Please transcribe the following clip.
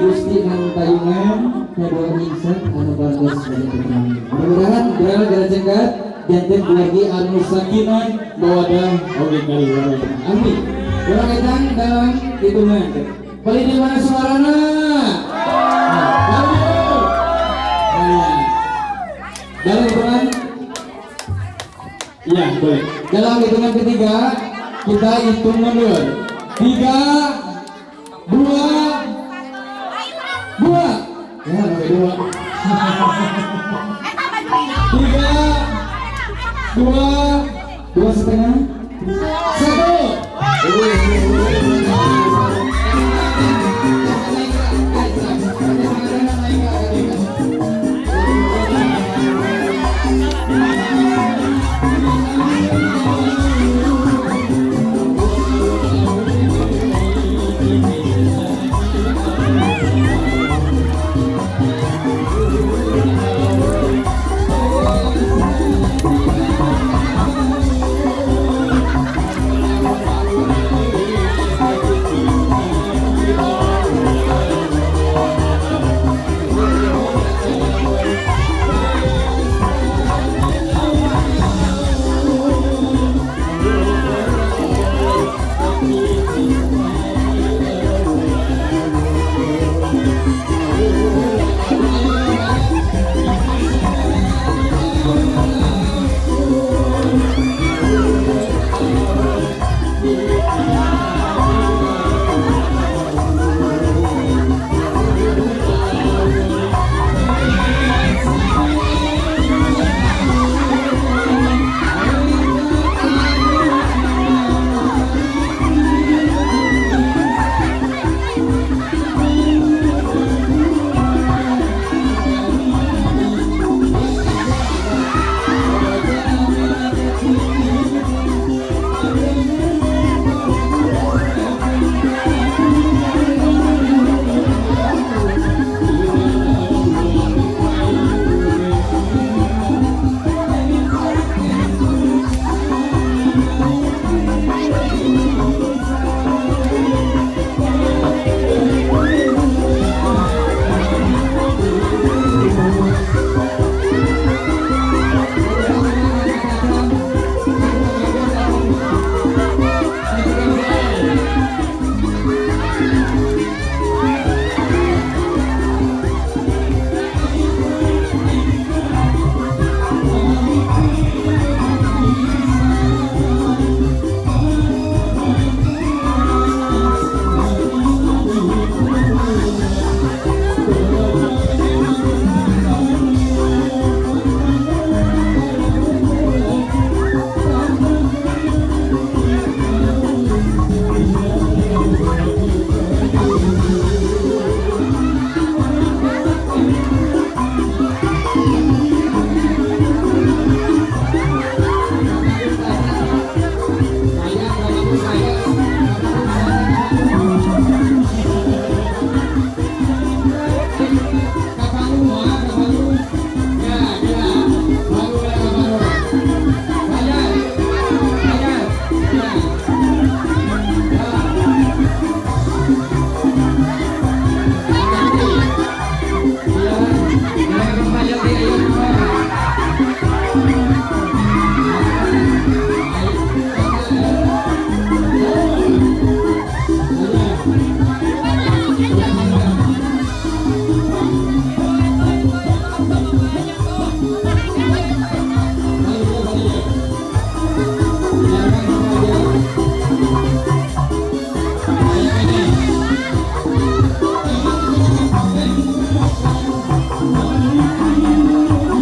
Gusti Mantayungan kedua insan anu bagus sebagai pemenang. Mudah-mudahan berada jalan jenggat janten keluarga anu sakinah mawadah oge kali wae. Amin. Urang edan dalam hitungan. Beli di mana suarana? Dalam hitungan. Iya, baik. Dalam hitungan ketiga kita hitung mundur. 3 2 ya, sampai 2 3 2 2 setengah 1